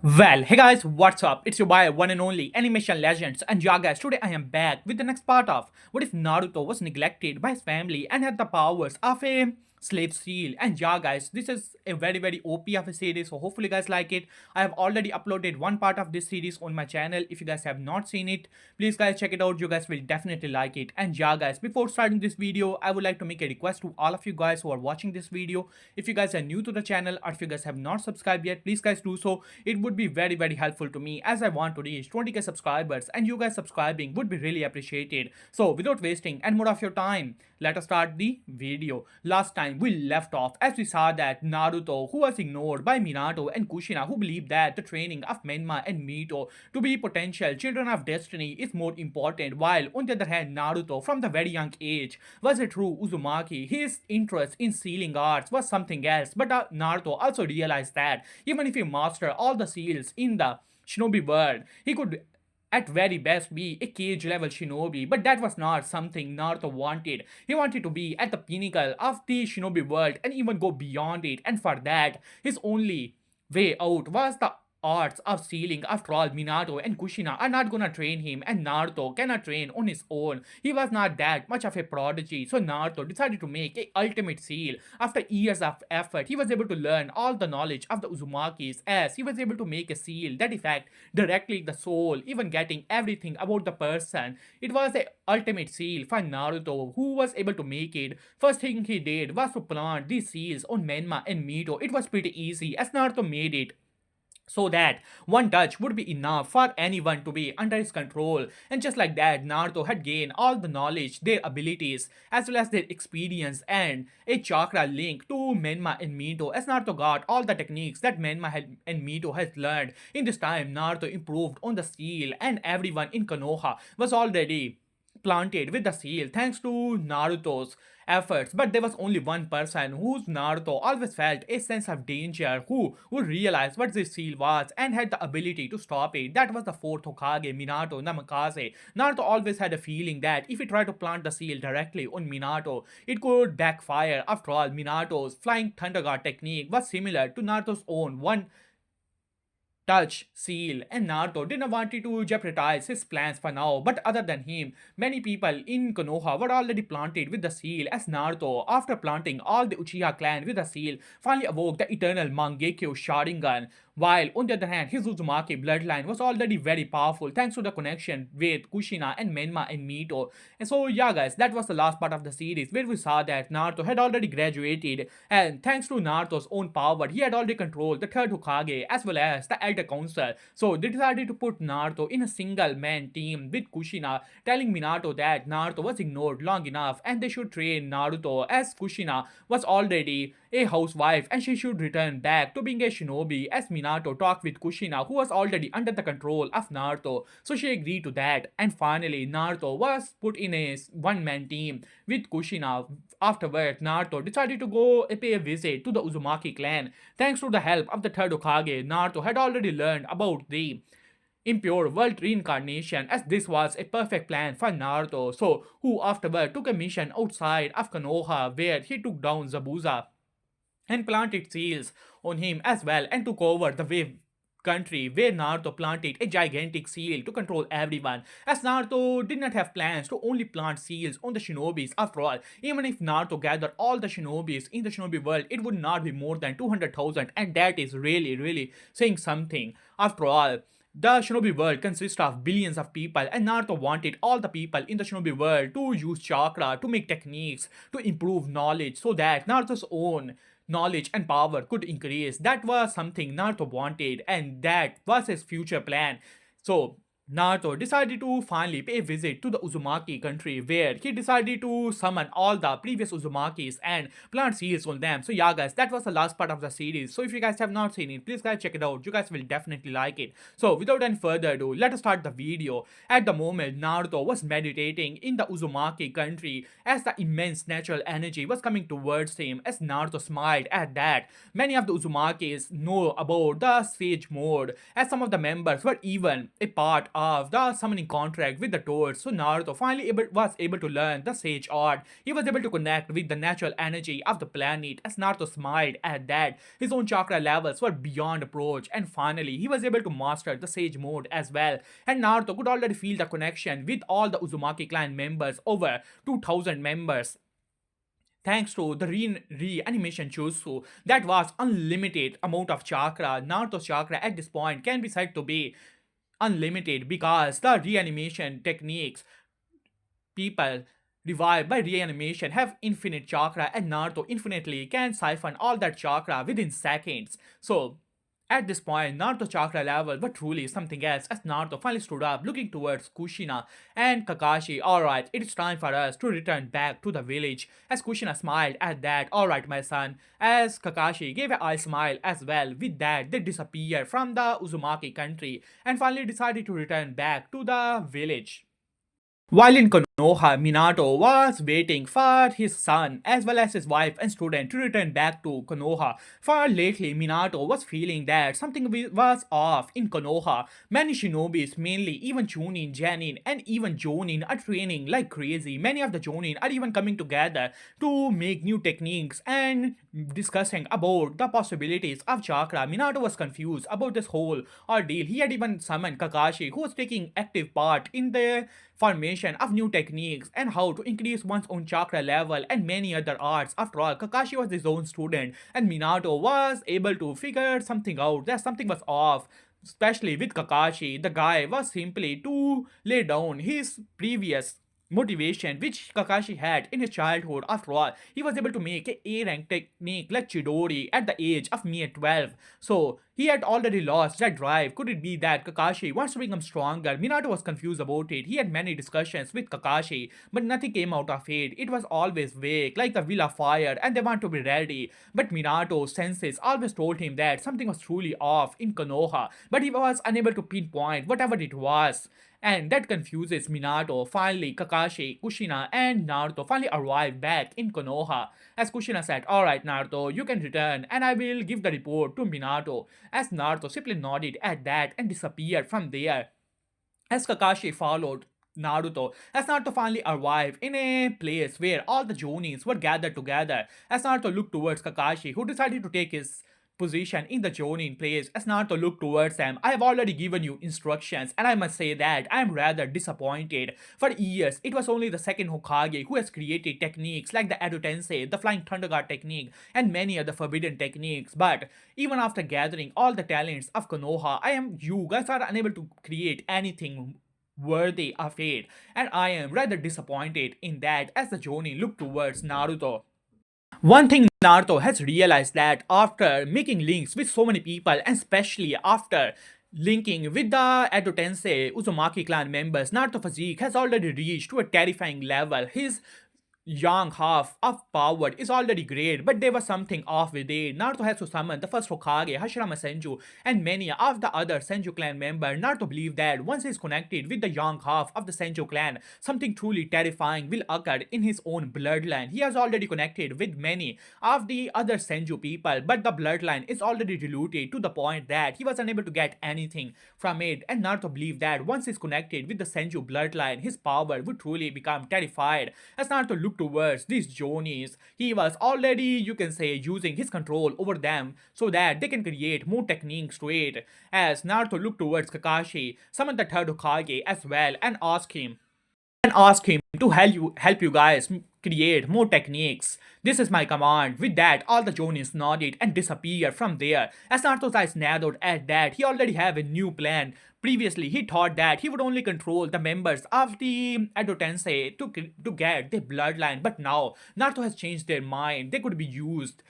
Well, hey guys, what's up? It's your boy, one and only Animation Legends, and yeah guys, today I am back with the next part of what if Naruto was neglected by his family and had the powers of a slave seal. And yeah guys, this is a very OP of a series, so hopefully you guys like it. I have already uploaded one part of this series on my channel. If you guys have not seen it, please guys check it out. You guys will definitely like it. And yeah guys, before starting this video, I would like to make a request to all of you guys who are watching this video. If you guys are new to the channel or if you guys have not subscribed yet, please guys do so. It would be very helpful to me as I want to reach 20k subscribers, and you guys subscribing would be really appreciated. So without wasting any more of your time, let us start the video. Last time we left off as we saw that Naruto, who was ignored by Minato and Kushina, who believed that the training of Menma and Mito to be potential children of destiny is more important, while on the other hand Naruto from the very young age was a true Uzumaki. His interest in sealing arts was something else, but Naruto also realized that even if he mastered all the seals in the shinobi world, he could at very best be a cage level shinobi, but that was not something Naruto wanted. He wanted to be at the pinnacle of the shinobi world and even go beyond it, and for that, his only way out was the arts of sealing. After all, Minato and Kushina are not gonna train him, and Naruto cannot train on his own. He was not that much of a prodigy, so Naruto decided to make a ultimate seal. After years of effort, he was able to learn all the knowledge of the Uzumakis, as he was able to make a seal that affect directly the soul, even getting everything about the person. It was the ultimate seal for Naruto, who was able to make it. First thing he did was to plant these seals on Menma and Mito. It was pretty easy as Naruto made it so that one touch would be enough for anyone to be under his control. And just like that, Naruto had gained all the knowledge, their abilities, as well as their experience and a chakra link to Menma and Mito, as Naruto got all the techniques that and Mito has learned. In this time, Naruto improved on the seal, and everyone in Konoha was already planted with the seal thanks to Naruto's efforts. But there was only one person whose Naruto always felt a sense of danger, who would realize what this seal was and had the ability to stop it. That was the fourth Hokage, Minato Namikaze. Naruto always had a feeling that if he tried to plant the seal directly on Minato, it could backfire. After all, Minato's flying thunder god technique was similar to Naruto's own one touch, seal, and Naruto didn't want to jeopardize his plans for now. But other than him, many people in Konoha were already planted with the seal, as Naruto, after planting all the Uchiha clan with the seal, finally awoke the eternal Mangekyo Sharingan. While on the other hand, his Uzumaki bloodline was already very powerful thanks to the connection with Kushina and Menma and Mito. And so yeah guys, that was the last part of the series where we saw that Naruto had already graduated, and thanks to Naruto's own power, he had already controlled the third Hokage as well as the Elder Council. So they decided to put Naruto in a single man team with Kushina, telling Minato that Naruto was ignored long enough and they should train Naruto, as Kushina was already a housewife and she should return back to being a shinobi. As Minato talked with Kushina, who was already under the control of Naruto, so she agreed to that. And finally, Naruto was put in a one-man team with Kushina. Afterward, Naruto decided to go pay a visit to the Uzumaki clan. Thanks to the help of the third Hokage, Naruto had already learned about the impure world reincarnation, as this was a perfect plan for Naruto, so who afterward took a mission outside of Konoha where he took down Zabuza and planted seals on him as well, and took over the wave country where Naruto planted a gigantic seal to control everyone, as Naruto did not have plans to only plant seals on the shinobis. After all, even if Naruto gathered all the shinobis in the shinobi world, it would not be more than 200,000, and that is really saying something. After all, the shinobi world consists of billions of people, and Naruto wanted all the people in the shinobi world to use chakra to make techniques to improve knowledge so that Naruto's own knowledge and power could increase. That was something Naruto wanted, and that was his future plan. So Naruto decided to finally pay a visit to the Uzumaki country, where he decided to summon all the previous Uzumakis and plant seals on them. So yeah guys, that was the last part of the series. So if you guys have not seen it, please guys check it out. You guys will definitely like it. So without any further ado, let us start the video. At the moment, Naruto was meditating in the Uzumaki country as the immense natural energy was coming towards him. As Naruto smiled at that, many of the Uzumakis know about the sage mode, as some of the members were even a part of the summoning contract with the Toads, so Naruto finally was able to learn the Sage Art. He was able to connect with the natural energy of the planet. As Naruto smiled at that, his own chakra levels were beyond approach, and finally he was able to master the Sage mode as well. And Naruto could already feel the connection with all the Uzumaki clan members, over 2000 members, thanks to the reanimation jutsu that was unlimited amount of chakra. Naruto's chakra at this point can be said to be unlimited because the reanimation techniques, people revived by reanimation, have infinite chakra, and Naruto infinitely can siphon all that chakra within seconds. So at this point, Naruto's chakra level was truly something else as Naruto finally stood up looking towards Kushina and Kakashi. Alright, it is time for us to return back to the village. As Kushina smiled at that, alright my son, as Kakashi gave an eye smile as well. With that, they disappeared from the Uzumaki country and finally decided to return back to the village. While in Konoha, Minato was waiting for his son as well as his wife and student to return back to Konoha. For lately, Minato was feeling that something was off in Konoha. Many shinobis, mainly even Chunin, Janin, and even Jonin, are training like crazy. Many of the Jonin are even coming together to make new techniques and discussing about the possibilities of chakra. Minato was confused about this whole ordeal. He had even summoned Kakashi, who was taking active part in the formation of new techniques and how to increase one's own chakra level and many other arts. After all, Kakashi was his own student and Minato was able to figure something out, that something was off. Especially with Kakashi, the guy was simply to lay down his previous motivation which Kakashi had in his childhood. After all, he was able to make a A-rank technique like Chidori at the age of mere 12. So he had already lost that drive. Could it be that Kakashi wants to become stronger? Minato was confused about it. He had many discussions with Kakashi, but nothing came out of it. It was always vague, like the wheel of fire, and they want to be ready. But Minato's senses always told him that something was truly off in Konoha, but he was unable to pinpoint whatever it was. And that confuses Minato. Finally, Kakashi, Kushina, and Naruto finally arrive back in Konoha. As Kushina said, alright Naruto, you can return and I will give the report to Minato. As Naruto simply nodded at that and disappeared from there. As Kakashi followed Naruto, as Naruto finally arrived in a place where all the Jonins were gathered together, as Naruto looked towards Kakashi, who decided to take his position in the Jonin place. As Naruto looked towards them, I have already given you instructions, and I must say that I am rather disappointed. For years, it was only the second Hokage who has created techniques like the Edo Tensei, the Flying Thunder God technique, and many other forbidden techniques. But even after gathering all the talents of Konoha, you guys are unable to create anything worthy of it, and I am rather disappointed in that. As the Jonin looked towards Naruto, one thing Naruto has realized that after making links with so many people, and especially after linking with the Edo Tensei Uzumaki clan members, Naruto physique has already reached to a terrifying level. His young half of power is already great, but there was something off with it. Naruto has to summon the first Hokage, Hashirama Senju, and many of the other Senju clan members. Naruto believed that once he is connected with the young half of the Senju clan, something truly terrifying will occur in his own bloodline. He has already connected with many of the other Senju people, but the bloodline is already diluted to the point that he was unable to get anything from it. And Naruto believed that once he is connected with the Senju bloodline, his power would truly become terrified. As Naruto looked towards these Jonis, he was already, you can say, using his control over them so that they can create more techniques to it. As Naruto looked towards Kakashi, summoned the third Hokage as well and ask him to help you guys create more techniques. This is my command. With that, all the Jonins nodded and disappeared from there. As Naruto's eyes narrowed at that, he already have a new plan. Previously, he thought that he would only control the members of the Edo Tensei to get their bloodline, but now Naruto has changed their mind. They could be used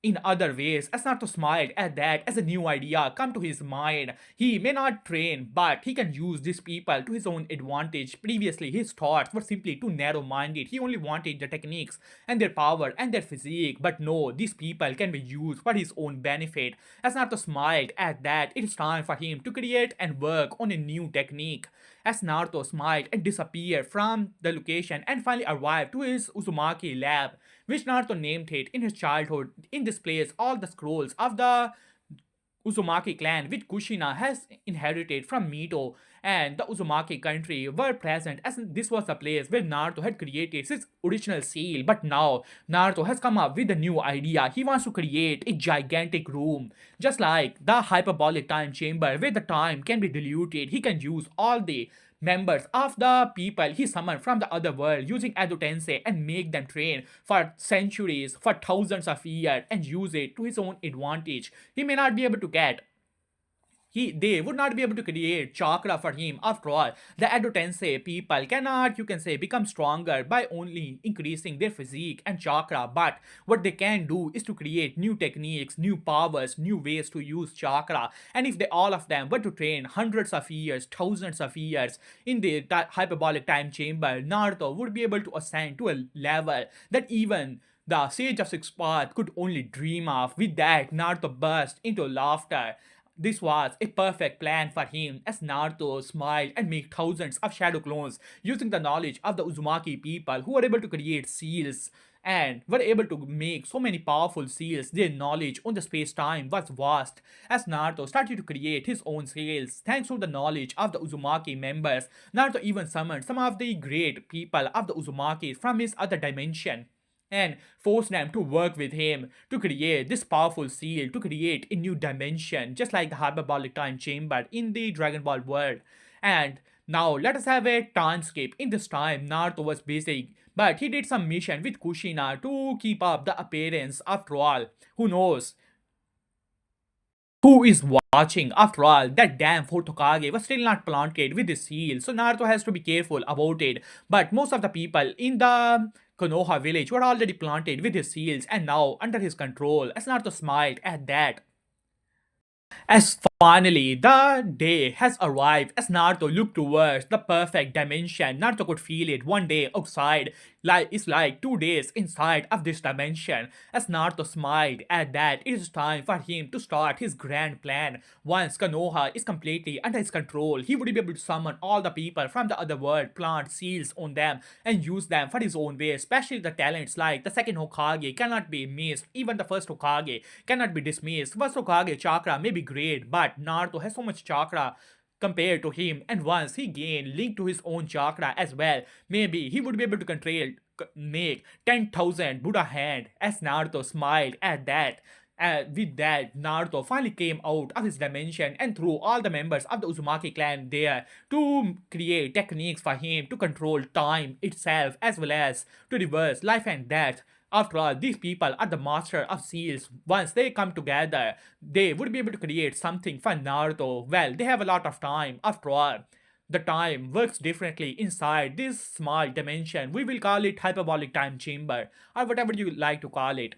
in other ways. As Naruto smiled at that as a new idea come to his mind. He may not train, but he can use these people to his own advantage. Previously, his thoughts were simply too narrow-minded. He only wanted the techniques and their power and their physique. But no, these people can be used for his own benefit. As Naruto smiled at that, it is time for him to create and work on a new technique. As Naruto smiled and disappeared from the location and finally arrived to his Uzumaki lab, which Naruto named it in his childhood. In this place, all the scrolls of the Uzumaki clan, which Kushina has inherited from Mito and the Uzumaki country, were present, as this was the place where Naruto had created his original seal. But now Naruto has come up with a new idea. He wants to create a gigantic room, just like the hyperbolic time chamber, where the time can be diluted. He can use all the members of the people he summoned from the other world using Edo Tensei and make them train for centuries, for thousands of years, and use it to his own advantage. He may not be able to get they would not be able to create chakra for him. After all, the Edo Tensei people cannot, you can say, become stronger by only increasing their physique and chakra. But what they can do is to create new techniques, new powers, new ways to use chakra. And if they all of them were to train hundreds of years, thousands of years in the hyperbolic time chamber, Naruto would be able to ascend to a level that even the Sage of Six Paths could only dream of. With that, Naruto burst into laughter. This was a perfect plan for him as Naruto smiled and made thousands of shadow clones using the knowledge of the Uzumaki people who were able to create seals and were able to make so many powerful seals. Their knowledge on the space-time was vast as Naruto started to create his own seals. Thanks to the knowledge of the Uzumaki members, Naruto even summoned some of the great people of the Uzumaki from his other dimension and force them to work with him to create this powerful seal, to create a new dimension, just like the hyperbolic time chamber in the Dragon Ball world. And now let us have a time skip. In this time, Naruto was busy, but he did some mission with Kushina to keep up the appearance. After all, who knows? Who is watching? After all, that damn Fort Hokage was still not planted with his seal, so Naruto has to be careful about it. But most of the people in the Konoha village were already planted with his seals and now under his control, as Naruto smiled at that. As finally the day has arrived, as Naruto looked towards the perfect dimension, Naruto could feel it one day outside. Like it's like 2 days inside of this dimension. As Naruto smiled at that, it is time for him to start his grand plan. Once Konoha is completely under his control, he would be able to summon all the people from the other world, plant seals on them, and use them for his own way. Especially the talents like the second Hokage cannot be missed. Even the first Hokage cannot be dismissed. First Hokage chakra may be great, but Naruto has so much chakra compared to him, and once he gained link to his own chakra as well, maybe he would be able to control make 10,000 Buddha hand. As Naruto smiled at that, with that, Naruto finally came out of his dimension and threw all the members of the Uzumaki clan there to create techniques for him to control time itself as well as to reverse life and death. After all, these people are the master of seals. Once they come together, they would be able to create something for Naruto. Well, they have a lot of time. After all, the time works differently inside this small dimension. We will call it hyperbolic time chamber or whatever you like to call it.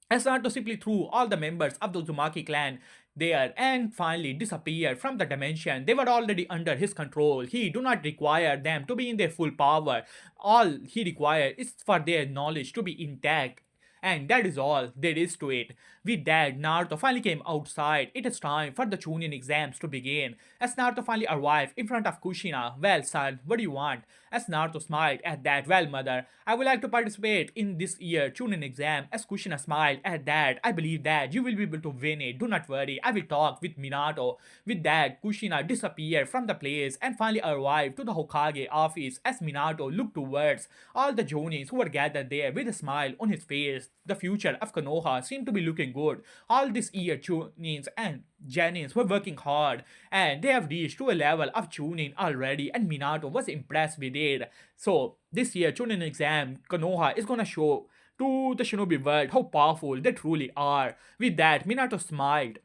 As Naruto simply threw all the members of the Uzumaki clan there and finally disappeared from the dimension. They were already under his control. He do not require them to be in their full power. All he requires is for their knowledge to be intact. And that is all there is to it. With that, Naruto finally came outside. It is time for the Chunin exams to begin. As Naruto finally arrived in front of Kushina, well son, what do you want? As Naruto smiled at that, well mother, I would like to participate in this year Chunin exam. As Kushina smiled at that, I believe that you will be able to win it. Do not worry, I will talk with Minato. With that, Kushina disappeared from the place and finally arrived to the Hokage office as Minato looked towards all the Jonins who were gathered there with a smile on his face. The future of Konoha seemed to be looking good. All this year, Chunins and Janins were working hard and they have reached to a level of Chunin already, and Minato was impressed with it. So, this year, Chunin exam, Konoha is gonna show to the shinobi world how powerful they truly are. With that, Minato smiled.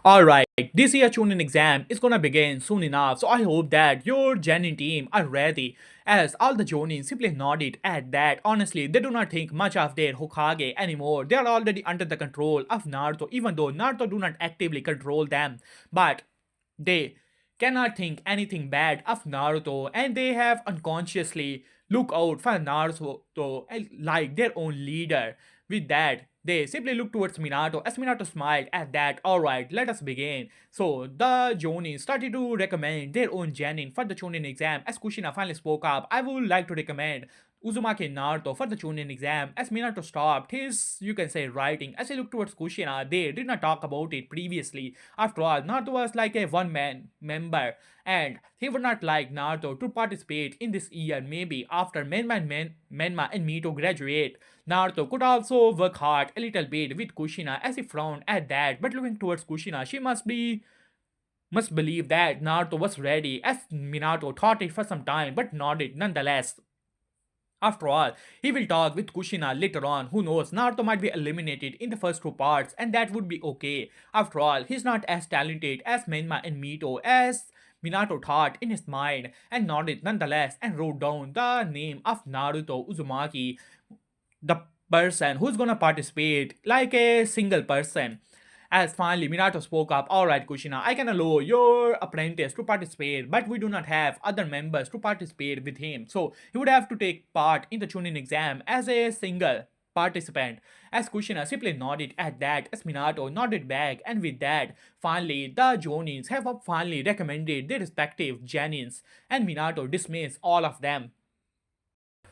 Alright, this year Chunin exam is gonna begin soon enough, so I hope that your Genin team are ready. As all the Jonin simply nodded at that. Honestly, they do not think much of their Hokage anymore. They are already under the control of Naruto, even though Naruto do not actively control them. But they cannot think anything bad of Naruto, and they have unconsciously look out for Naruto like their own leader. With that, they simply look towards Minato as Minato smiled at that. Alright, let us begin. So, the Jonin started to recommend their own genin for the Chunin exam. As Kushina finally spoke up, I would like to recommend Uzumaki and Naruto for the Chunin exam. As Minato stopped his, you can say, writing, as he looked towards Kushina, they did not talk about it previously. After all, Naruto was like a one-man member, and he would not like Naruto to participate in this year. Maybe after Menma and Mito graduate, Naruto could also work hard a little bit with Kushina, as he frowned at that. But looking towards Kushina, she must believe that Naruto was ready, as Minato thought it for some time, but nodded nonetheless. After all, he will talk with Kushina later on. Who knows, Naruto might be eliminated in the first two parts, and that would be okay. After all, he's not as talented as Menma and Mito, as Minato thought in his mind, and nodded nonetheless and wrote down the name of Naruto Uzumaki, the person who's gonna participate like a single person. As finally Minato spoke up, alright Kushina, I can allow your apprentice to participate, but we do not have other members to participate with him. So he would have to take part in the Chunin exam as a single participant. As Kushina simply nodded at that, as Minato nodded back, and with that, finally the Jonins have finally recommended their respective Janins, and Minato dismissed all of them.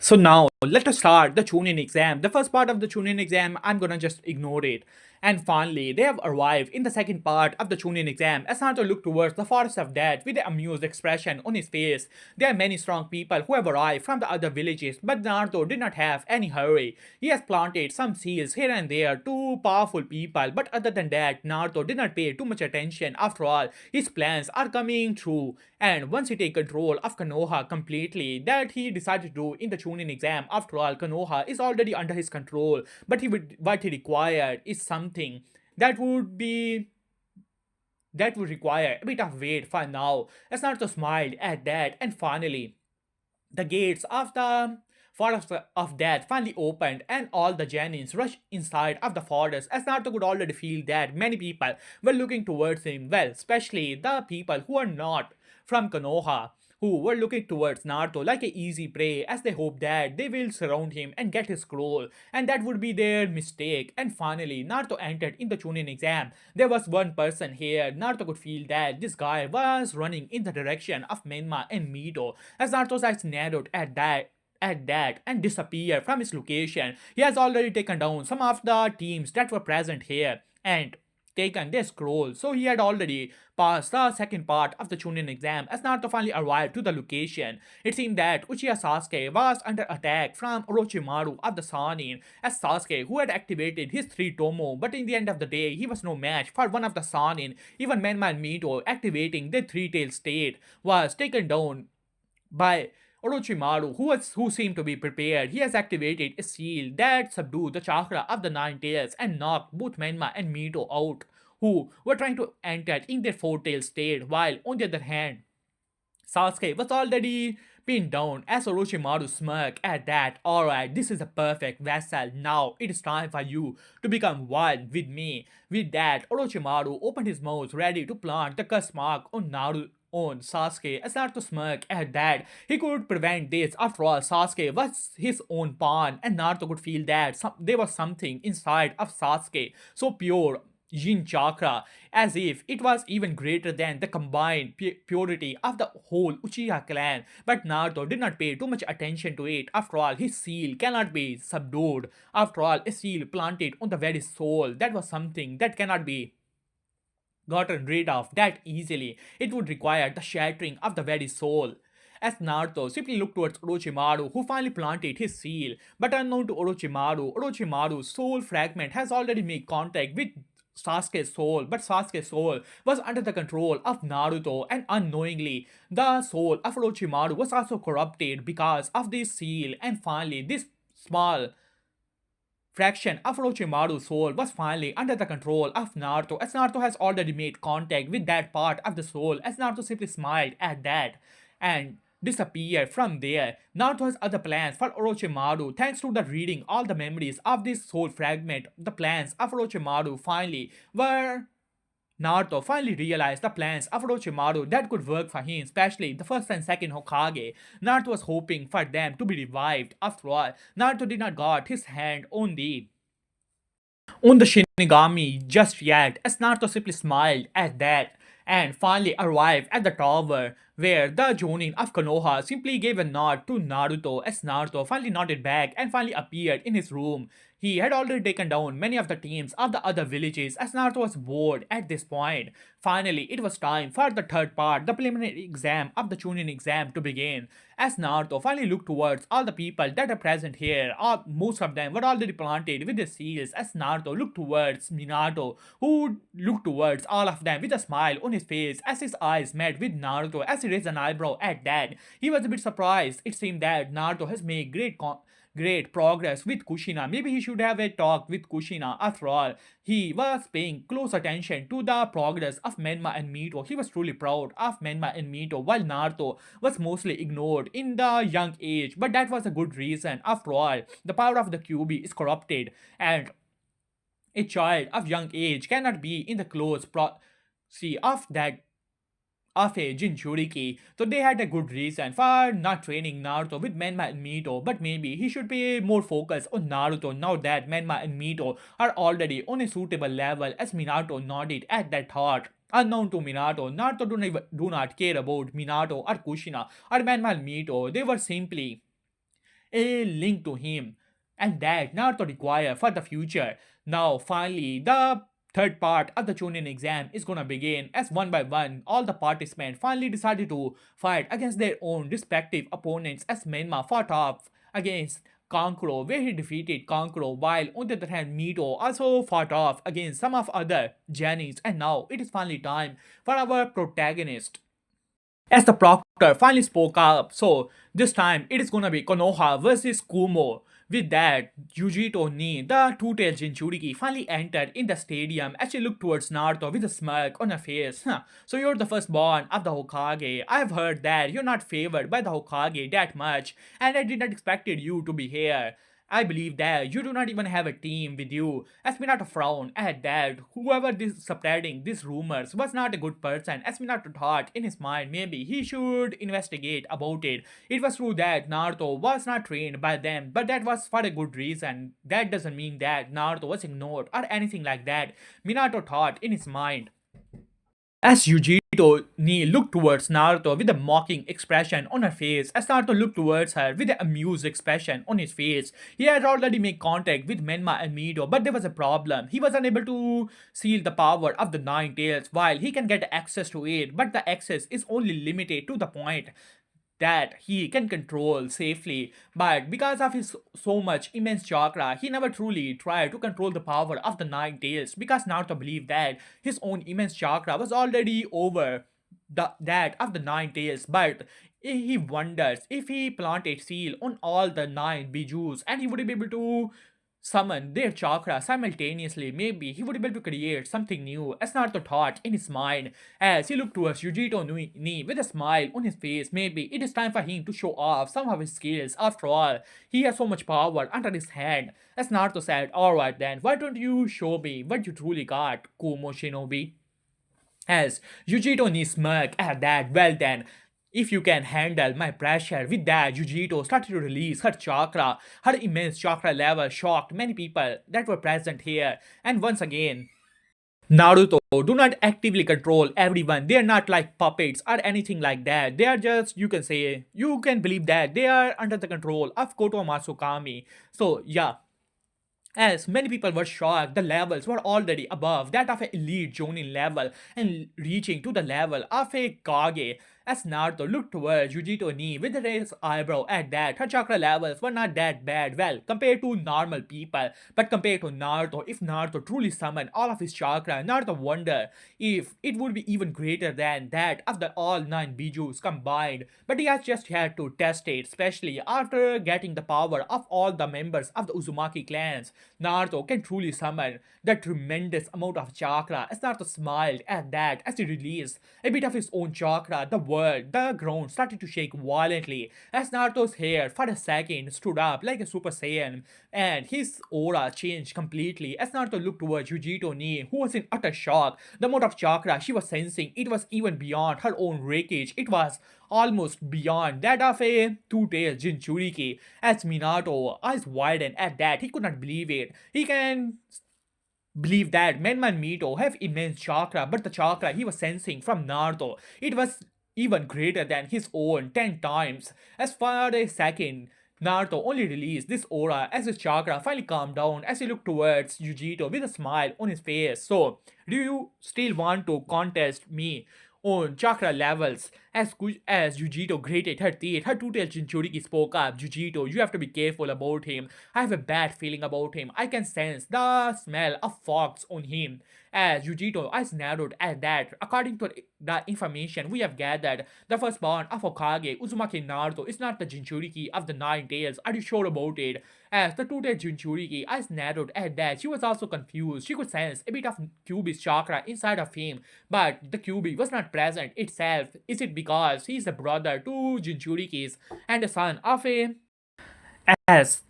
So now let us start the Chunin exam. The first part of the Chunin exam, I'm gonna just ignore it. And finally, they have arrived in the second part of the Chunin exam. As Naruto looked towards the forest of death with an amused expression on his face. There are many strong people who have arrived from the other villages, but Naruto did not have any hurry. He has planted some seals here and there to powerful people, but other than that, Naruto did not pay too much attention. After all, his plans are coming true. And once he take control of Konoha completely, that he decided to do in the Chunin exam. After all, Konoha is already under his control, but what he required is something that would require a bit of wait for now. As Naruto smiled at that, and finally, the gates of the forest of death finally opened, and all the Janins rushed inside of the forest. As Naruto could already feel that many people were looking towards him, well, especially the people who are not from Konoha, who were looking towards Naruto like a easy prey, as they hoped that they will surround him and get his scroll, and that would be their mistake. And finally, Naruto entered in the Chunin exam. There was one person here. Naruto could feel that this guy was running in the direction of Menma and Mito. As Naruto's eyes narrowed at that and disappeared from his location. He has already taken down some of the teams that were present here and taken their scroll. So he had already passed the second part of the Chunin exam. As Naruto finally arrived to the location, it seemed that Uchiha Sasuke was under attack from Orochimaru of the Sannin, as Sasuke, who had activated his 3 Tomo, but in the end of the day, he was no match for one of the Sannin. Even Menma and Mito activating their 3-tailed state was taken down by Orochimaru, who seemed to be prepared. He has activated a seal that subdued the chakra of the 9 tails and knocked both Menma and Mito out, who were trying to enter in their 4-tailed state, while on the other hand, Sasuke was already pinned down. As Orochimaru smirked at that. Alright, this is a perfect vessel. Now it is time for you to become one with me. With that, Orochimaru opened his mouth ready to plant the curse mark on Sasuke. As Naruto smirked at that, he could prevent this. After all, Sasuke was his own pawn, and Naruto could feel that there was something inside of Sasuke so pure, Yin chakra, as if it was even greater than the combined purity of the whole Uchiha clan. But Naruto did not pay too much attention to it. After all, his seal cannot be subdued. After all, a seal planted on the very soul, that was something that cannot be gotten rid of that easily. It would require the shattering of the very soul. As Naruto simply looked towards Orochimaru, who finally planted his seal. But unknown to Orochimaru's soul fragment has already made contact with Sasuke's soul, but Sasuke's soul was under the control of Naruto, and unknowingly, the soul of Orochimaru was also corrupted because of this seal, and finally, this small fraction of Orochimaru's soul was finally under the control of Naruto, as Naruto has already made contact with that part of the soul, as Naruto simply smiled at that and disappeared from there. Naruto has other plans for Orochimaru. Thanks to the reading all the memories of this soul fragment, the plans of Orochimaru finally were Naruto finally realized the plans of Orochimaru that could work for him, especially the first and second Hokage. Naruto was hoping for them to be revived. After all, Naruto did not got his hand on the Shinigami just yet, as Naruto simply smiled at that. and finally arrived at the tower where the Jonin of Konoha simply gave a nod to Naruto as Naruto finally nodded back and finally appeared in his room. He had already taken down many of the teams of the other villages as Naruto was bored at this point. Finally, it was time for the third part, the preliminary exam of the Chunin exam to begin. As Naruto finally looked towards all the people that are present here, most of them were already planted with their seals as Naruto looked towards Minato, who looked towards all of them with a smile on his face as his eyes met with Naruto as he raised an eyebrow at that. He was a bit surprised. It seemed that Naruto has made great progress with Kushina. Maybe he should have a talk with Kushina. After all, he was paying close attention to the progress of Menma and Mito. He was truly proud of Menma and Mito, while Naruto was mostly ignored in the young age. But that was a good reason. After all, the power of the QB is corrupted, and a child of young age cannot be in the close see of that of a Jinchuriki, so they had a good reason for not training Naruto with Menma and Mito, but maybe he should be more focused on Naruto now that Menma and Mito are already on a suitable level as Minato nodded at that thought. Unknown to Minato, Naruto do not care about Minato or Kushina or Menma and Mito, they were simply a link to him, and that Naruto require for the future. Now, finally, the third part of the Chunin exam is gonna begin as one by one all the participants finally decided to fight against their own respective opponents as Menma fought off against Kankuro where he defeated Kankuro while on the other hand Mito also fought off against some of other Jannies, and now it is finally time for our protagonist as the proctor finally spoke up. So this time it is gonna be Konoha versus Kumo. With that, Yujito Ni, the two-tailed Jinchuriki, finally entered in the stadium as she looked towards Naruto with a smirk on her face. Huh. So you're the firstborn of the Hokage. I've heard that you're not favored by the Hokage that much, and I did not expected you to be here. I believe that you do not even have a team with you. As Minato frowned at that, whoever this spreading these rumors was not a good person. As Minato thought in his mind, maybe he should investigate about it. It was true that Naruto was not trained by them, but that was for a good reason. That doesn't mean that Naruto was ignored or anything like that. Minato thought in his mind. As Yujito Ni looked towards Naruto with a mocking expression on her face, as Naruto looked towards her with an amused expression on his face. He had already made contact with Menma and Mito, but there was a problem. He was unable to seal the power of the Nine Tails while he can get access to it, but the access is only limited to the point that he can control safely, but because of his so much immense chakra, he never truly tried to control the power of the Nine Tails because Naruto believed that his own immense chakra was already over that of the Nine Tails, but he wonders if he planted seal on all the nine bijus and he would be able to summon their chakra simultaneously. Maybe he would be able to create something new, as Naruto thought in his mind as he looked towards Yujito Ni with a smile on his face. Maybe it is time for him to show off some of his skills. After all, he has so much power under his hand. As Naruto said, alright then, why don't you show me what you truly got, Kumo Shinobi? As Yujito Ni smirked at that, well then, if you can handle my pressure. With that, Yujito started to release her chakra. Her immense chakra level shocked many people that were present here. And once again, Naruto do not actively control everyone. They are not like puppets or anything like that. They are just, you can say, you can believe that they are under the control of Koto Masukami. So yeah, as many people were shocked, the levels were already above that of an elite Jonin level and reaching to the level of a Kage. As Naruto looked towards Yujito Ni with a raised eyebrow at that, her chakra levels were not that bad, well, compared to normal people. But compared to Naruto, if Naruto truly summoned all of his chakra, Naruto wondered if it would be even greater than that of the all 9 bijus combined. But he has just had to test it, especially after getting the power of all the members of the Uzumaki clans. Naruto can truly summon the tremendous amount of chakra. As Naruto smiled at that as he released a bit of his own chakra, the ground started to shake violently as Naruto's hair for a second stood up like a Super Saiyan and his aura changed completely as Naruto looked towards Yujito Ni, who was in utter shock. The amount of chakra she was sensing, it was even beyond her own wreckage. It was almost beyond that of a two-tailed Jinchuriki. As Minato eyes widened at that, he could not believe it. He can believe that Menman Mito have immense chakra, but the chakra he was sensing from Naruto, it was even greater than his own 10 times. As for a second, Naruto only released this aura as his chakra finally calmed down as he looked towards Yujito with a smile on his face. So, do you still want to contest me on chakra levels? As Yujito grated her teeth, her two-tailed Jinchuriki spoke up. Yujito, you have to be careful about him. I have a bad feeling about him. I can sense the smell of fox on him. As Yujito eyes narrowed at that, according to the information we have gathered, the firstborn of Hokage, Uzumaki Naruto, is not the Jinchuriki of the Nine Tails. Are you sure about it? As the two-tailed Jinchuriki eyes narrowed at that, she was also confused. She could sense a bit of Kyuubi's chakra inside of him, but the Kyuubi was not present itself. Is it because he is a brother to Jinchurikis and a son of a S?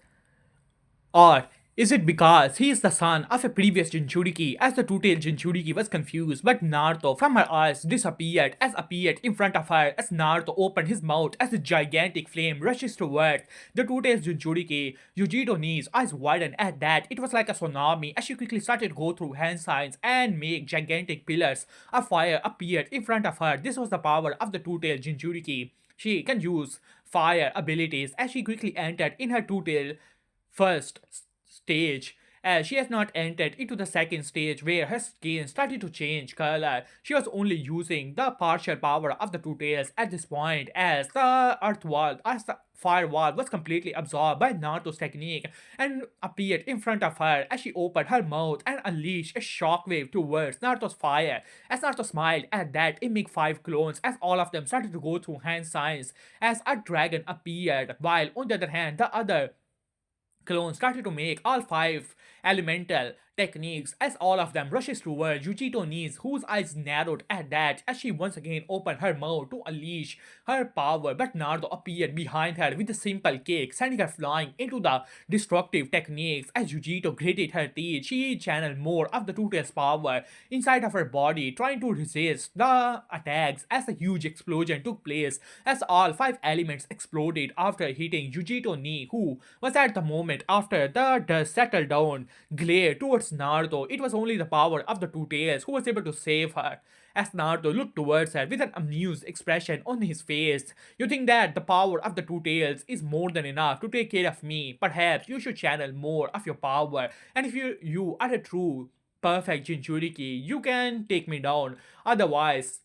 Or is it because he is the son of a previous Jinchuriki? As the two-tailed Jinchuriki was confused, but Naruto from her eyes disappeared as appeared in front of her as Naruto opened his mouth as a gigantic flame rushes towards the two-tailed Jinchuriki. Yujito knees eyes widened at that. It was like a tsunami as she quickly started to go through hand signs and make gigantic pillars of fire appeared in front of her. This was the power of the two-tailed Jinchuriki. She can use fire abilities as she quickly entered in her two-tailed first stage, as she has not entered into the second stage where her skin started to change color. She was only using the partial power of the two tails at this point, as the fire wall was completely absorbed by Naruto's technique and appeared in front of her as she opened her mouth and unleashed a shockwave towards Naruto's fire. As Naruto smiled at that, it made five clones as all of them started to go through hand signs as a dragon appeared, while on the other hand, the other clones started to make all five elemental techniques as all of them rushes toward Yujito knees, whose eyes narrowed at that as she once again opened her mouth to unleash her power, but Naruto appeared behind her with a simple kick, sending her flying into the destructive techniques. As Yujito gritted her teeth, she channeled more of the Two-Tails power inside of her body, trying to resist the attacks as a huge explosion took place as all five elements exploded after hitting Yujito knee, who was at the moment after the dust settled down, glared towards Naruto. It was only the power of the two tails who was able to save her. As Naruto looked towards her with an amused expression on his face. You think that the power of the two tails is more than enough to take care of me? Perhaps you should channel more of your power. And if you are a true perfect Jinchuriki, you can take me down. Otherwise,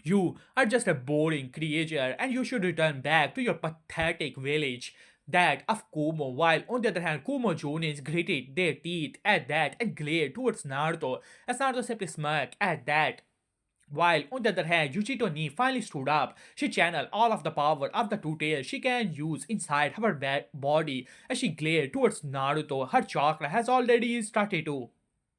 you are just a boring creature and you should return back to your pathetic village, that of Kumo, while on the other hand, Kumo Jonins gritted their teeth at that and glared towards Naruto, as Naruto simply smirked at that. While on the other hand, Yujito Ni finally stood up. She channeled all of the power of the two tails she can use inside her body as she glared towards Naruto. Her chakra has already started to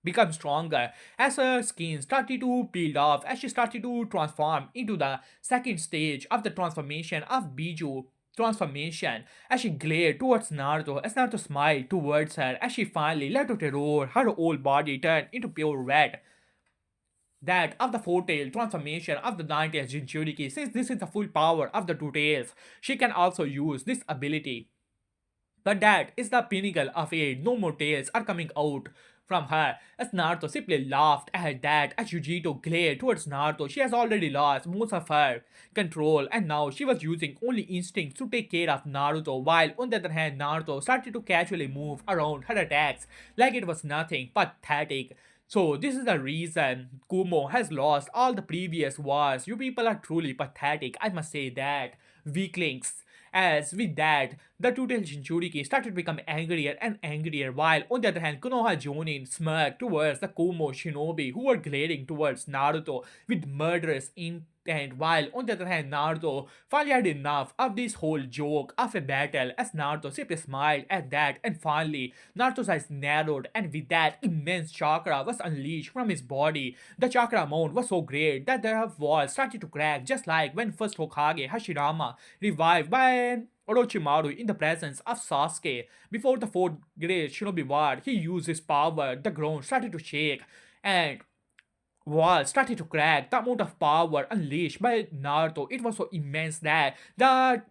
become stronger as her skin started to peel off as she started to transform into the second stage of the transformation of Biju transformation as she glared towards Naruto as Naruto smiled towards her as she finally let out a roar. Her whole body turned into pure red, that of the four-tailed transformation of the nine-tailed Jinchuriki. Since this is the full power of the two tails, she can also use this ability, but that is the pinnacle of it. No more tails are coming out from her. As Naruto simply laughed at that, as Yujito glared towards Naruto, she has already lost most of her control and now she was using only instincts to take care of Naruto, while on the other hand, Naruto started to casually move around her attacks like it was nothing. Pathetic. So this is the reason Kumo has lost all the previous wars. You people are truly pathetic, I must say that. Weaklings. As with that, the two-tailed Jinchuriki started to become angrier and angrier, while on the other hand, Konoha Jonin smirked towards the Kumo shinobi who were glaring towards Naruto with murderous intent, while on the other hand, Naruto finally had enough of this whole joke of a battle as Naruto simply smiled at that, and finally, Naruto's eyes narrowed, and with that, immense chakra was unleashed from his body. The chakra amount was so great that the walls started to crack, just like when first Hokage Hashirama revived by Orochimaru in the presence of Sasuke. Before the fourth great shinobi war, he used his power, the ground started to shake, and walls started to crack. The amount of power unleashed by Naruto, it was so immense that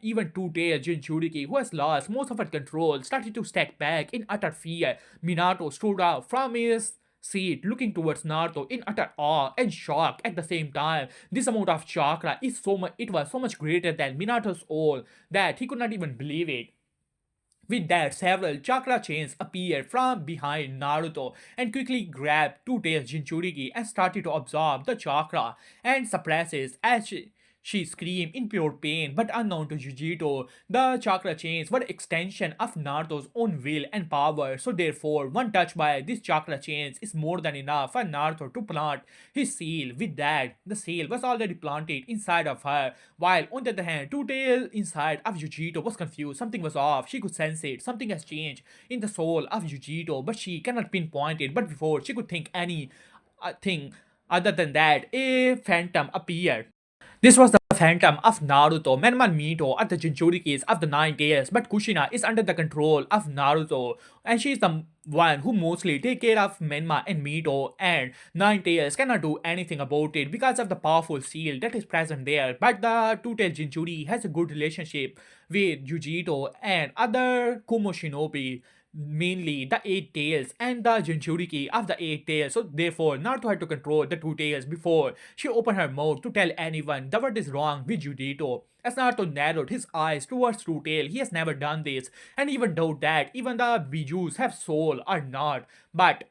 even two-tailed Jinchuriki, who has lost most of her control, started to step back in utter fear. Minato stood up from his seat looking towards Naruto in utter awe and shock at the same time. This amount of chakra is so much it was so much greater than Minato's own that he could not even believe it. With that, several chakra chains appeared from behind Naruto and quickly grabbed Two Tails Jinchuriki and started to absorb the chakra and suppresses as she screamed in pure pain, but unknown to Jujito, the chakra chains were extension of Naruto's own will and power. So therefore, one touch by these chakra chains is more than enough for Naruto to plant his seal. With that, the seal was already planted inside of her, while on the other hand, Two-Tail inside of Jujito was confused. Something was off. She could sense it. Something has changed in the soul of Jujito, but she cannot pinpoint it. But before she could think any thing other than that, a phantom appeared. This was the phantom of Naruto. Menma and Mito are the Jinchurikis of the Nine Tails, but Kushina is under the control of Naruto, and she is the one who mostly take care of Menma and Mito, and Nine Tails cannot do anything about it because of the powerful seal that is present there. But the Two-Tailed Jinchuri has a good relationship with Yujito and other Kumo Shinobi, mainly the Eight Tails and the Jinchuriki of the Eight Tails. So therefore, Naruto had to control the Two Tails before she opened her mouth to tell anyone that what is wrong with Judito. As Naruto narrowed his eyes towards Two Tail, he has never done this, and even doubt that even the Bijus have soul or not. But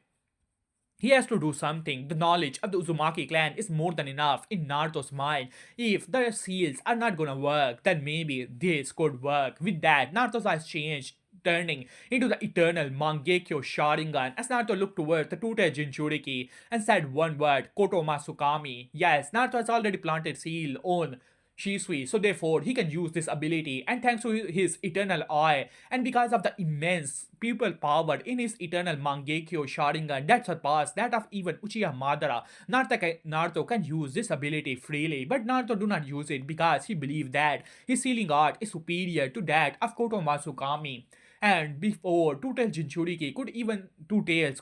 he has to do something. The knowledge of the Uzumaki clan is more than enough in Naruto's mind. If the seals are not gonna work, then maybe this could work. With that, Naruto's eyes changed, turning into the eternal Mangekyo Sharingan as Naruto looked towards the Tute Jinchuriki and said one word, Koto Masukami. Yes, Naruto has already planted seal on Shisui, so therefore he can use this ability, and thanks to his eternal eye and because of the immense people power in his eternal Mangekyo Sharingan that surpassed that of even Uchiha Madara, Naruto can use this ability freely, but Naruto do not use it because he believes that his healing art is superior to that of Koto Masukami. And before Two Tails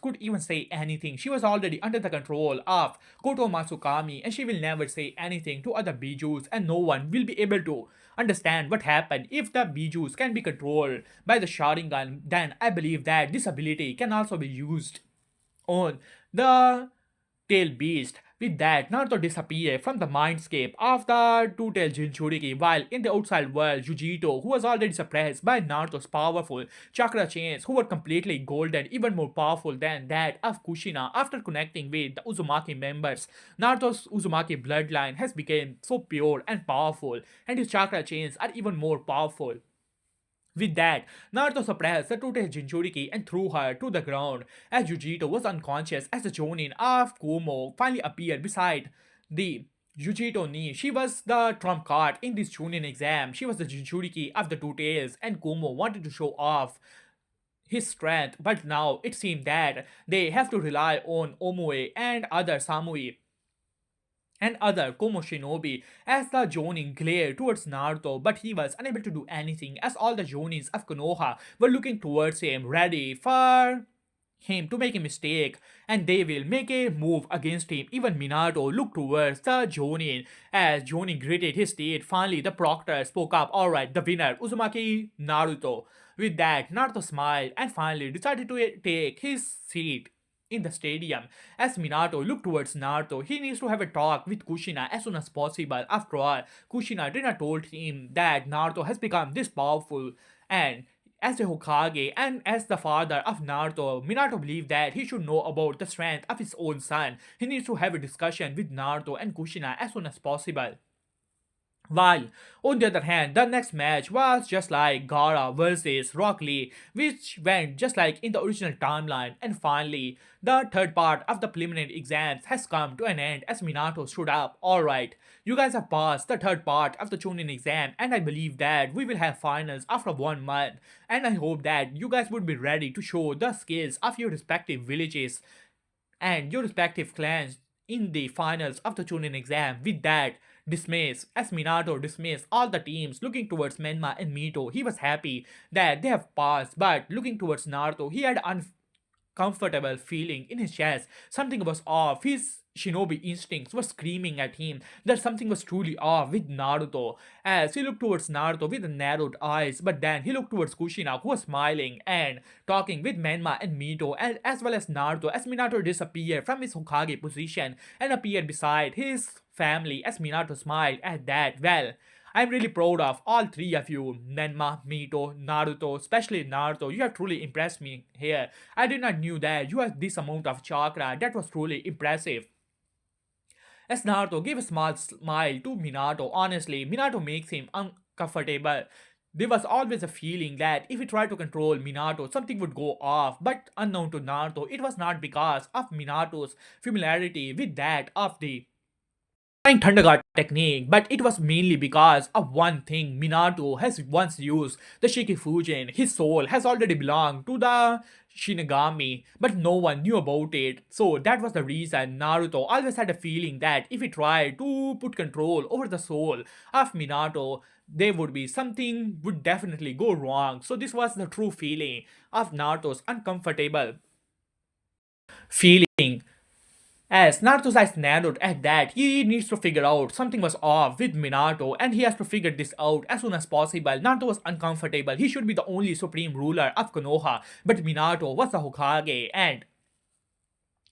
could even say anything, she was already under the control of Koto Masukami, and she will never say anything to other Bijus, and no one will be able to understand what happened. If the Bijus can be controlled by the Sharingan, then I believe that this ability can also be used on the tail beast. With that, Naruto disappeared from the mindscape of the two-tailed Jinchuriki, while in the outside world, Yujito, who was already suppressed by Naruto's powerful chakra chains, who were completely golden, even more powerful than that of Kushina, after connecting with the Uzumaki members. Naruto's Uzumaki bloodline has become so pure and powerful, and his chakra chains are even more powerful. With that, Naruto suppressed the Tute Jinchuriki and threw her to the ground as Yujito was unconscious as the Jonin of Kumo finally appeared beside the Yujito knee. She was the trump card in this Chunin exam. She was the Jinchuriki of the Two Tails, and Kumo wanted to show off his strength, but now it seemed that they have to rely on Omue and other Komo Shinobi as the Jonin glared towards Naruto, but he was unable to do anything as all the Jonins of Konoha were looking towards him, ready for him to make a mistake, and they will make a move against him. Even Minato looked towards the Jonin as Jonin gritted his teeth. Finally, the proctor spoke up. Alright, the winner, Uzumaki Naruto. With that, Naruto smiled and finally decided to take his seat in the stadium. As Minato looked towards Naruto, he needs to have a talk with Kushina as soon as possible. After all, Kushina did not told him that Naruto has become this powerful, and as a Hokage and as the father of Naruto, Minato believed that he should know about the strength of his own son. He needs to have a discussion with Naruto and Kushina as soon as possible. While, on the other hand, the next match was just like Gara versus Rock Lee, which went just like in the original timeline. And finally, the third part of the preliminary exams has come to an end as Minato stood up. Alright, you guys have passed the third part of the Chunin exam, and I believe that we will have finals after 1 month. And I hope that you guys would be ready to show the skills of your respective villages and your respective clans in the finals of the Chunin exam. With that, as Minato dismissed all the teams looking towards Menma and Mito, he was happy that they have passed, but looking towards Naruto, he had uncomfortable feeling in his chest. Something was off. His shinobi instincts were screaming at him that something was truly off with Naruto. As he looked towards Naruto with narrowed eyes, but then he looked towards Kushina, who was smiling and talking with Menma and Mito, and as well as Naruto, as Minato disappeared from his Hokage position and appeared beside his family. As Minato smiled at that, well, I'm really proud of all three of you, Menma, Mito, Naruto, especially Naruto. You have truly impressed me here. I did not knew that you had this amount of chakra. That was truly impressive. As Naruto gave a small smile to Minato, honestly, Minato makes him uncomfortable. There was always a feeling that if he tried to control Minato, something would go off. But unknown to Naruto, it was not because of Minato's familiarity with that of the Flying Thunder God technique, but it was mainly because of one thing. Minato has once used the Shikifujin. His soul has already belonged to the Shinigami, but no one knew about it. So that was the reason Naruto always had a feeling that if he tried to put control over the soul of Minato, there would be something would definitely go wrong. So this was the true feeling of Naruto's uncomfortable feeling. As Naruto's eyes narrowed at that, he needs to figure out something was off with Minato and he has to figure this out as soon as possible. Naruto was uncomfortable. He should be the only supreme ruler of Konoha, but Minato was the Hokage and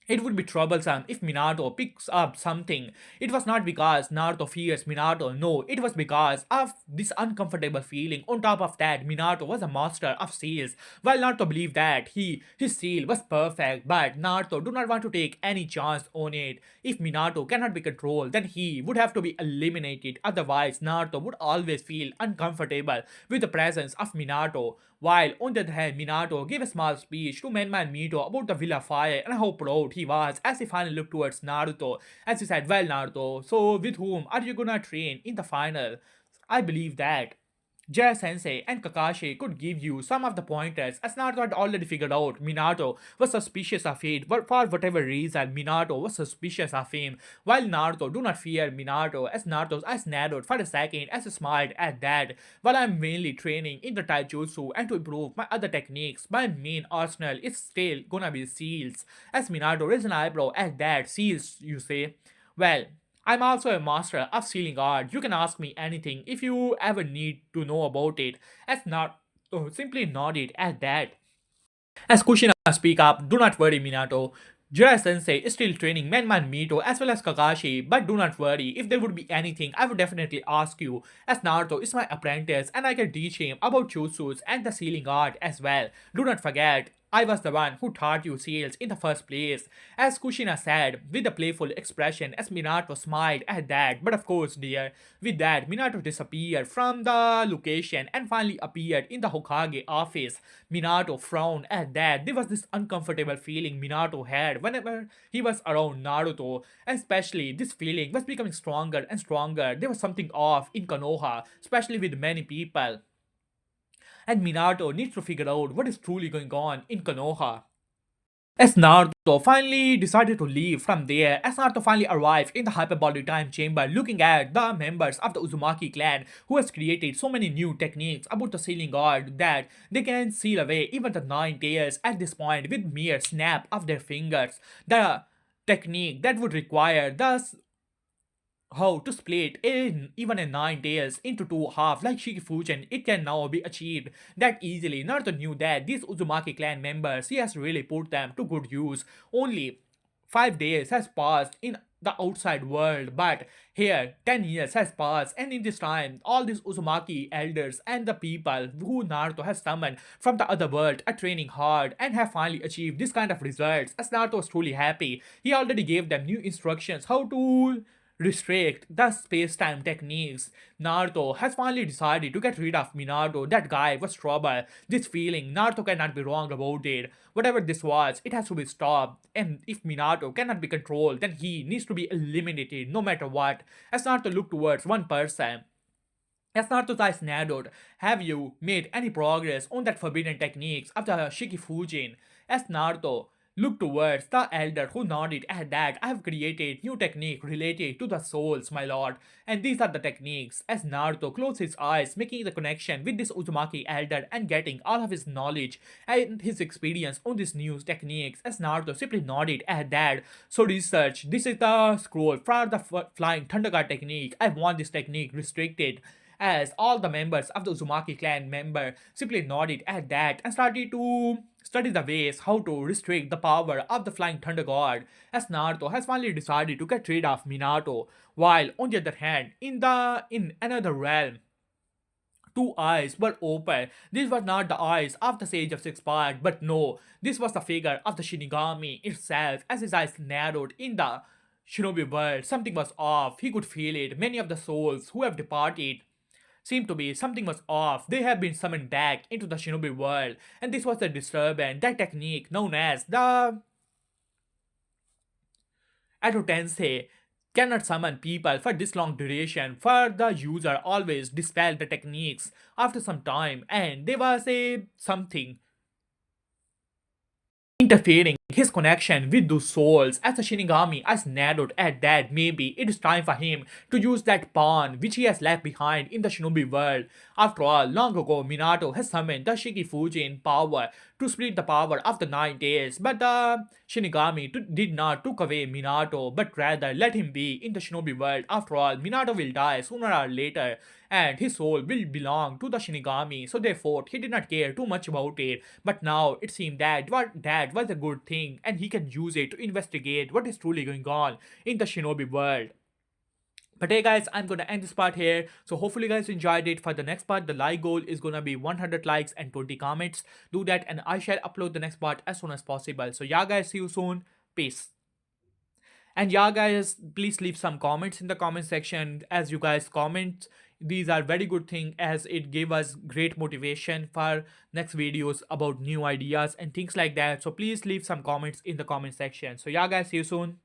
it would be troublesome if Minato picks up something. It was not because Naruto fears Minato, no, it was because of this uncomfortable feeling. On top of that, Minato was a master of seals. While Naruto believed that his seal was perfect, but Naruto do not want to take any chance on it. If Minato cannot be controlled, then he would have to be eliminated. Otherwise, Naruto would always feel uncomfortable with the presence of Minato. While on the other hand, Minato gave a small speech to Menma and Mito about the Villa Fire and how proud he was as he finally looked towards Naruto. As he said, well Naruto, so with whom are you gonna train in the final? I believe that Jaya Sensei and Kakashi could give you some of the pointers as Naruto had already figured out Minato was suspicious of it, but for whatever reason Minato was suspicious of him. While Naruto do not fear Minato, as Naruto's eyes narrowed for a second as he smiled at that. While I'm mainly training in the taijutsu and to improve my other techniques, my main arsenal is still gonna be seals. As Minato raised an eyebrow at that, seals you say? Well, I'm also a master of sealing art. You can ask me anything if you ever need to know about it. As not simply nodded at that. As Kushina speak up, do not worry Minato. Jiraiya Sensei is still training Menman Mito as well as Kakashi, but do not worry, if there would be anything, I would definitely ask you, as Naruto is my apprentice and I can teach him about jutsus and the sealing art as well. Do not forget, I was the one who taught you seals in the first place. As Kushina said, with a playful expression as Minato smiled at that. But of course, dear, with that, Minato disappeared from the location and finally appeared in the Hokage office. Minato frowned at that. There was this uncomfortable feeling Minato had whenever he was around Naruto, and especially this feeling was becoming stronger and stronger. There was something off in Konoha, especially with many people. And Minato needs to figure out what is truly going on in Konoha. As Naruto finally decided to leave from there, as Naruto finally arrived in the hyperbolic time chamber looking at the members of the Uzumaki clan who has created so many new techniques about the sealing art that they can seal away even the nine tails at this point with mere snap of their fingers. The technique that would require the how to split in even a nine tails into two halves like Shikifujin, it can now be achieved that easily. Naruto knew that these Uzumaki clan members, he has really put them to good use. Only 5 days has passed in the outside world, but here 10 years has passed, and in this time, all these Uzumaki elders and the people who Naruto has summoned from the other world are training hard and have finally achieved this kind of results. As Naruto was truly happy, he already gave them new instructions how to restrict the space-time techniques. Naruto has finally decided to get rid of Minato. That guy was trouble. This feeling, Naruto cannot be wrong about it. Whatever this was, it has to be stopped. And if Minato cannot be controlled, then he needs to be eliminated no matter what. As Naruto looked towards one person, as Naruto's eyes narrowed, have you made any progress on that forbidden techniques of the Shikifujin? As Naruto looked towards the elder who nodded at that. I have created new technique related to the souls, my lord. And these are the techniques. As Naruto closed his eyes, making the connection with this Uzumaki elder and getting all of his knowledge and his experience on these new techniques. As Naruto simply nodded at that. So research, this is the scroll for the flying thunder guard technique. I want this technique restricted, as all the members of the Uzumaki clan member simply nodded at that and started to study the ways how to restrict the power of the Flying Thunder God, as Naruto has finally decided to get rid of Minato, while on the other hand, in another realm, two eyes were open. These were not the eyes of the Sage of Six Parts, but no, this was the figure of the Shinigami itself. As his eyes narrowed in the shinobi world, something was off. He could feel it. Many of the souls who have departed seemed to be something was off. They have been summoned back into the shinobi world, and this was the disturbance, that technique known as the Adotensei cannot summon people for this long duration, for the user always dispelled the techniques after some time, and there was a something interfering his connection with those souls. As a Shinigami, as narrowed at that maybe it is time for him to use that pawn which he has left behind in the shinobi world. After all, long ago Minato has summoned the Shikifujin power to split the power of the 9 days, but the Shinigami did not took away Minato, but rather let him be in the shinobi world. After all, Minato will die sooner or later, and his soul will belong to the Shinigami, so therefore he did not care too much about it. But now it seemed that that was a good thing, and he can use it to investigate what is truly going on in the shinobi world. But hey guys, I'm gonna end this part here. So hopefully you guys enjoyed it. For the next part, the like goal is gonna be 100 likes and 20 comments. Do that and I shall upload the next part as soon as possible. So yeah guys, see you soon. Peace. And yeah guys, please leave some comments in the comment section. As you guys comment, these are very good thing, as it gave us great motivation for next videos about new ideas and things like that. So please leave some comments in the comment section. So yeah guys, see you soon.